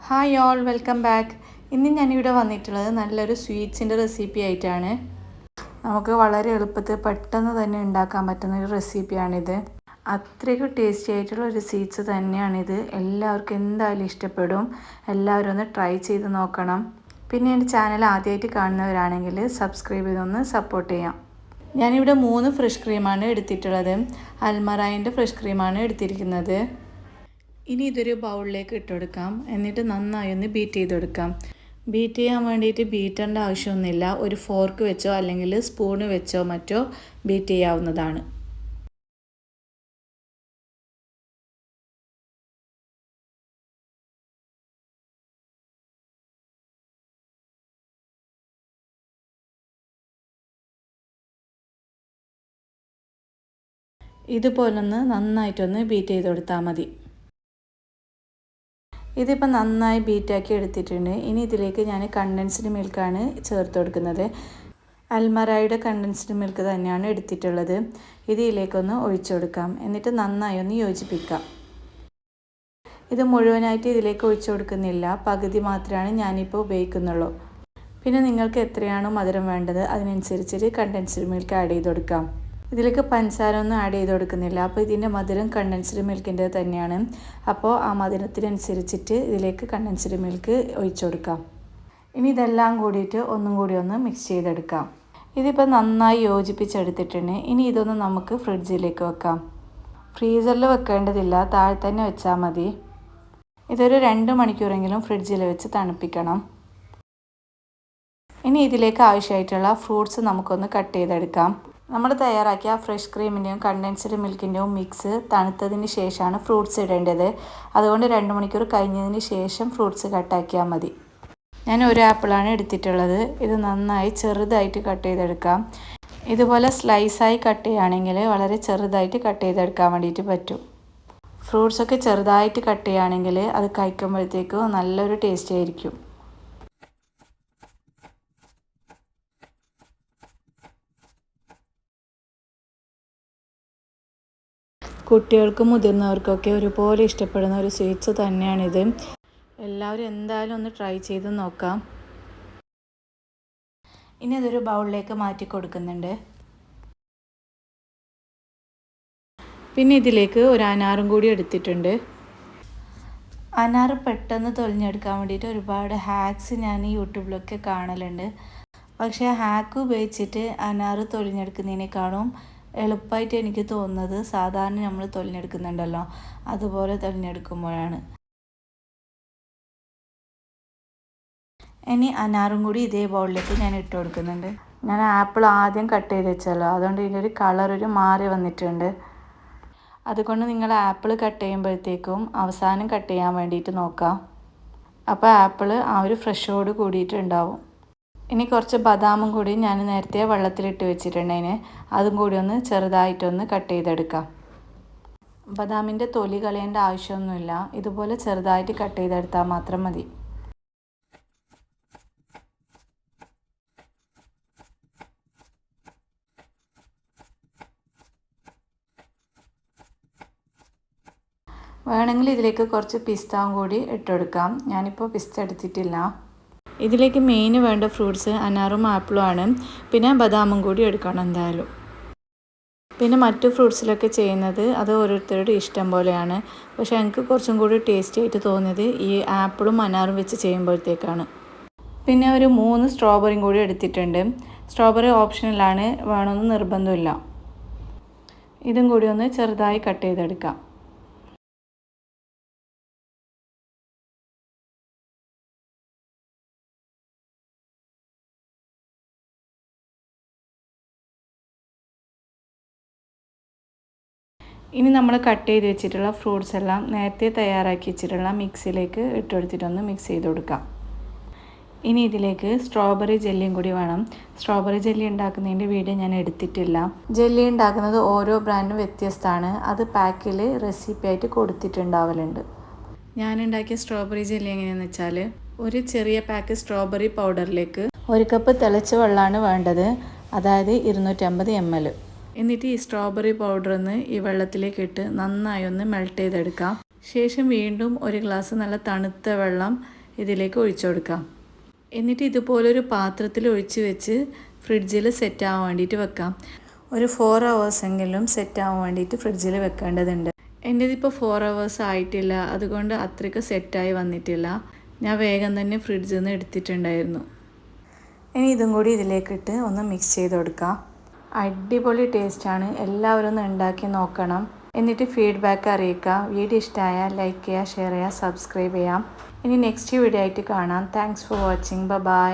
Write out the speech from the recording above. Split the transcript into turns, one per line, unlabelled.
Hi all, welcome back. ഇന്ന് ഞാനിവിടെ വന്നിട്ടുള്ളത് നല്ലൊരു സ്വീറ്റ്സിൻ്റെ റെസിപ്പി ആയിട്ടാണ്. നമുക്ക് വളരെ എളുപ്പത്തിൽ പെട്ടെന്ന് തന്നെ ഉണ്ടാക്കാൻ പറ്റുന്ന ഒരു റെസിപ്പിയാണിത്. അത്രയ്ക്ക് ടേസ്റ്റി ആയിട്ടുള്ള ഒരു സ്വീറ്റ്സ് തന്നെയാണിത്. എല്ലാവർക്കും എന്തായാലും ഇഷ്ടപ്പെടും. എല്ലാവരും ഒന്ന് ട്രൈ ചെയ്ത് നോക്കണം. പിന്നെ എൻ്റെ ചാനൽ ആദ്യമായിട്ട് കാണുന്നവരാണെങ്കിൽ സബ്സ്ക്രൈബ് ചെയ്തൊന്ന് സപ്പോർട്ട് ചെയ്യാം. ഞാനിവിടെ 3 ഫ്രഷ് ക്രീമാണ് എടുത്തിട്ടുള്ളത്. അൽമറായിൻ്റെ ഫ്രഷ് ക്രീമാണ് എടുത്തിരിക്കുന്നത്. ഇനി ഇതൊരു ബൗളിലേക്ക് ഇട്ടുകൊടുക്കാം. എന്നിട്ട് നന്നായി ഒന്ന് ബീറ്റ് ചെയ്തെടുക്കാം. ബീറ്റ് ചെയ്യാൻ വേണ്ടിയിട്ട് ബീറ്ററിൻ്റെ ആവശ്യമൊന്നുമില്ല. ഒരു ഫോർക്ക് വെച്ചോ അല്ലെങ്കിൽ സ്പൂണ് വെച്ചോ മറ്റോ ബീറ്റ് ചെയ്യാവുന്നതാണ്. ഇതുപോലൊന്ന് നന്നായിട്ടൊന്ന് ബീറ്റ് ചെയ്ത് കൊടുത്താൽ മതി. ഇതിപ്പോൾ നന്നായി ബീറ്റാക്കി എടുത്തിട്ടുണ്ട്. ഇനി ഇതിലേക്ക് ഞാൻ കണ്ടൻസ്ഡ് മിൽക്കാണ് ചേർത്ത് കൊടുക്കുന്നത്. അൽമറായുടെ കണ്ടൻസ്ഡ് മിൽക്ക് തന്നെയാണ് എടുത്തിട്ടുള്ളത്. ഇതിലേക്കൊന്ന് ഒഴിച്ചു കൊടുക്കാം. എന്നിട്ട് നന്നായി ഒന്ന് യോജിപ്പിക്കാം. ഇത് മുഴുവനായിട്ട് ഇതിലേക്ക് ഒഴിച്ചു കൊടുക്കുന്നില്ല, പകുതി മാത്രമാണ് ഞാനിപ്പോൾ ഉപയോഗിക്കുന്നുള്ളൂ. പിന്നെ നിങ്ങൾക്ക് എത്രയാണോ മധുരം വേണ്ടത് അതിനനുസരിച്ചിട്ട് കണ്ടൻസ്ഡ് മിൽക്ക് ആഡ് ചെയ്ത് കൊടുക്കാം. ഇതിലേക്ക് പഞ്ചസാര ഒന്നും ആഡ് ചെയ്ത് കൊടുക്കുന്നില്ല. അപ്പോൾ ഇതിൻ്റെ മധുരം കണ്ടൻസ്ഡ് മിൽക്കിൻ്റെ തന്നെയാണ്. അപ്പോൾ ആ മധുരത്തിനനുസരിച്ചിട്ട് ഇതിലേക്ക് കണ്ടൻസ്ഡ് മിൽക്ക് ഒഴിച്ചു കൊടുക്കാം. ഇനി ഇതെല്ലാം കൂടിയിട്ട് ഒന്നും കൂടി ഒന്ന് മിക്സ് ചെയ്തെടുക്കാം. ഇതിപ്പോൾ നന്നായി യോജിപ്പിച്ചെടുത്തിട്ടുണ്ട്. ഇനി ഇതൊന്ന് നമുക്ക് ഫ്രിഡ്ജിലേക്ക് വെക്കാം. ഫ്രീസറിൽ വെക്കേണ്ടതില്ല, താഴെ തന്നെ വെച്ചാൽ മതി. ഇതൊരു 2 മണിക്കൂറെങ്കിലും ഫ്രിഡ്ജിൽ വെച്ച് തണുപ്പിക്കണം. ഇനി ഇതിലേക്ക് ആവശ്യമായിട്ടുള്ള ഫ്രൂട്ട്സ് നമുക്കൊന്ന് കട്ട് ചെയ്തെടുക്കാം. നമ്മൾ തയ്യാറാക്കിയ ഫ്രഷ് ക്രീമിൻ്റെയും കണ്ടൻസ്ഡ് മിൽക്കിൻ്റെയും മിക്സ് തണുത്തതിന് ശേഷമാണ് ഫ്രൂട്ട്സ് ഇടേണ്ടത്. അതുകൊണ്ട് 2 മണിക്കൂർ കഴിഞ്ഞതിന് ശേഷം ഫ്രൂട്ട്സ് കട്ടാക്കിയാൽ മതി. ഞാൻ ഒരു ആപ്പിളാണ് എടുത്തിട്ടുള്ളത്. ഇത് നന്നായി ചെറുതായിട്ട് കട്ട് ചെയ്തെടുക്കാം. ഇതുപോലെ സ്ലൈസായി കട്ട് ചെയ്യുകയാണെങ്കിൽ വളരെ ചെറുതായിട്ട് കട്ട് ചെയ്തെടുക്കാൻ വേണ്ടിയിട്ട് പറ്റും. ഫ്രൂട്ട്സൊക്കെ ചെറുതായിട്ട് കട്ട് ചെയ്യുകയാണെങ്കിൽ അത് കഴിക്കുമ്പോഴത്തേക്കും നല്ലൊരു ടേസ്റ്റ് ആയിരിക്കും. കുട്ടികൾക്കും മുതിർന്നവർക്കൊക്കെ ഒരുപോലെ ഇഷ്ടപ്പെടുന്ന ഒരു സ്വീറ്റ്സ് തന്നെയാണിത്. എല്ലാവരും എന്തായാലും ഒന്ന് ട്രൈ ചെയ്ത് നോക്കാം. ഇനി അതൊരു ബൗളിലേക്ക് മാറ്റി കൊടുക്കുന്നുണ്ട്. പിന്നെ ഇതിലേക്ക് ഒരു അനാറും കൂടി എടുത്തിട്ടുണ്ട്. അനാറ് പെട്ടെന്ന് തൊലിഞ്ഞെടുക്കാൻ വേണ്ടിയിട്ട് ഒരുപാട് ഹാക്സ് ഞാൻ യൂട്യൂബിലൊക്കെ കാണലുണ്ട്. പക്ഷേ ഹാക്ക് ഉപയോഗിച്ചിട്ട് അനാറ് തൊലിഞ്ഞെടുക്കുന്നതിനേക്കാളും എളുപ്പമായിട്ട് എനിക്ക് തോന്നുന്നത് സാധാരണ നമ്മൾ തൊലിഞ്ഞെടുക്കുന്നുണ്ടല്ലോ അതുപോലെ തൊലിഞ്ഞെടുക്കുമ്പോഴാണ്. ഇനി അനാറും കൂടി ഇതേ ബൗളിലേക്ക് ഞാൻ ഇട്ട് കൊടുക്കുന്നുണ്ട്. ഞാൻ ആപ്പിൾ ആദ്യം കട്ട് ചെയ്ത് വെച്ചല്ലോ, അതുകൊണ്ട് ഇതിൻ്റെ കളർ മാറി വന്നിട്ടുണ്ട്. അതുകൊണ്ട് നിങ്ങൾ ആപ്പിൾ കട്ട് ചെയ്യുമ്പോഴത്തേക്കും അവസാനം കട്ട് ചെയ്യാൻ വേണ്ടിയിട്ട് നോക്കാം. അപ്പോൾ ആപ്പിൾ ആ ഒരു ഫ്രഷോട് കൂടിയിട്ടുണ്ടാവും. ഇനി കുറച്ച് ബദാമും കൂടി ഞാൻ നേരത്തെ വെള്ളത്തിലിട്ട് വെച്ചിട്ടുണ്ടതിന് അതും കൂടി ഒന്ന് ചെറുതായിട്ടൊന്ന് കട്ട് ചെയ്തെടുക്കാം. ബദാമിൻ്റെ തൊലി കളയേണ്ട ആവശ്യമൊന്നുമില്ല. ഇതുപോലെ ചെറുതായിട്ട് കട്ട് ചെയ്തെടുത്താൽ മാത്രം മതി. വേണമെങ്കിൽ ഇതിലേക്ക് കുറച്ച് പിസ്തയും കൂടി ഇട്ടെടുക്കാം. ഞാനിപ്പോൾ പിസ്ത എടുത്തിട്ടില്ല. ഇതിലേക്ക് മെയിൻ വേണ്ട ഫ്രൂട്ട്സ് അനാറും ആപ്പിളും ആണ്. പിന്നെ ബദാമും കൂടി എടുക്കണം എന്തായാലും. പിന്നെ മറ്റു ഫ്രൂട്ട്സിലൊക്കെ ചെയ്യുന്നത് അത് ഓരോരുത്തരുടെ ഇഷ്ടം പോലെയാണ്. പക്ഷേ എനിക്ക് കുറച്ചും കൂടി ടേസ്റ്റി ആയിട്ട് തോന്നിയത് ഈ ആപ്പിളും അനാറും വെച്ച് ചെയ്യുമ്പോഴത്തേക്കാണ്. പിന്നെ ഒരു 3 സ്ട്രോബെറിയും കൂടി എടുത്തിട്ടുണ്ട്. സ്ട്രോബെറി ഓപ്ഷണലാണ്, വേണമെന്ന് നിർബന്ധമില്ല. ഇതും കൂടി ഒന്ന് ചെറുതായി കട്ട് ചെയ്തെടുക്കാം. ഇനി നമ്മൾ കട്ട് ചെയ്ത് വെച്ചിട്ടുള്ള ഫ്രൂട്ട്സ് എല്ലാം നേരത്തെ തയ്യാറാക്കി വെച്ചിട്ടുള്ള മിക്സിയിലേക്ക് ഇട്ടെടുത്തിട്ടൊന്ന് മിക്സ് ചെയ്ത് കൊടുക്കാം. ഇനി ഇതിലേക്ക് സ്ട്രോബെറി ജെല്ലിയും കൂടി വേണം. സ്ട്രോബെറി ജെല്ലി ഉണ്ടാക്കുന്നതിൻ്റെ വീഡിയോ ഞാൻ എടുത്തിട്ടില്ല. ജെല്ലി ഉണ്ടാക്കുന്നത് ഓരോ ബ്രാൻഡും വ്യത്യസ്തമാണ്. അത് പാക്കിൽ റെസിപ്പി ആയിട്ട് കൊടുത്തിട്ടുണ്ടാവലുണ്ട്. ഞാനുണ്ടാക്കിയ സ്ട്രോബെറി ജെല്ലി എങ്ങനെയാണെന്ന് വെച്ചാൽ ഒരു ചെറിയ പാക്ക് സ്ട്രോബെറി പൗഡറിലേക്ക് 1 കപ്പ് തിളച്ച വെള്ളമാണ് വേണ്ടത്, അതായത് 250 ml. എന്നിട്ട് ഈ സ്ട്രോബെറി പൗഡർ ഒന്ന് ഈ വെള്ളത്തിലേക്ക് ഇട്ട് നന്നായി ഒന്ന് മെൽറ്റ് ചെയ്തെടുക്കാം. ശേഷം വീണ്ടും ഒരു ഗ്ലാസ് നല്ല തണുത്ത വെള്ളം ഇതിലേക്ക് ഒഴിച്ചു കൊടുക്കാം. എന്നിട്ട് ഇതുപോലൊരു പാത്രത്തിൽ ഒഴിച്ച് വെച്ച് ഫ്രിഡ്ജിൽ സെറ്റ് ആവാൻ വേണ്ടിയിട്ട് വെക്കാം. ഒരു 4 hours എങ്കിലും സെറ്റ് ആവാൻ വേണ്ടിയിട്ട് ഫ്രിഡ്ജിൽ വെക്കേണ്ടതുണ്ട്. എൻ്റേതിപ്പോൾ 4 hours ആയിട്ടില്ല, അതുകൊണ്ട് അത്രയ്ക്ക് സെറ്റായി വന്നിട്ടില്ല. ഞാൻ വേഗം തന്നെ ഫ്രിഡ്ജിൽ നിന്ന് എടുത്തിട്ടുണ്ടായിരുന്നു. ഇനി ഇതും കൂടി ഇതിലേക്കിട്ട് ഒന്ന് മിക്സ് ചെയ്ത് കൊടുക്കാം. അടിപൊളി ടേസ്റ്റാണ്. എല്ലാവരും ഒന്ന് ഉണ്ടാക്കി നോക്കണം. എന്നിട്ട് ഫീഡ്ബാക്ക് അറിയിക്കുക. വീഡിയോ ഇഷ്ടമായാൽ ലൈക്ക് ചെയ്യുക, ഷെയർ ചെയ്യുക, സബ്സ്ക്രൈബ് ചെയ്യാം. ഇനി നെക്സ്റ്റ് വീഡിയോ ആയിട്ട് കാണാം. Thanks for watching. ബൈ.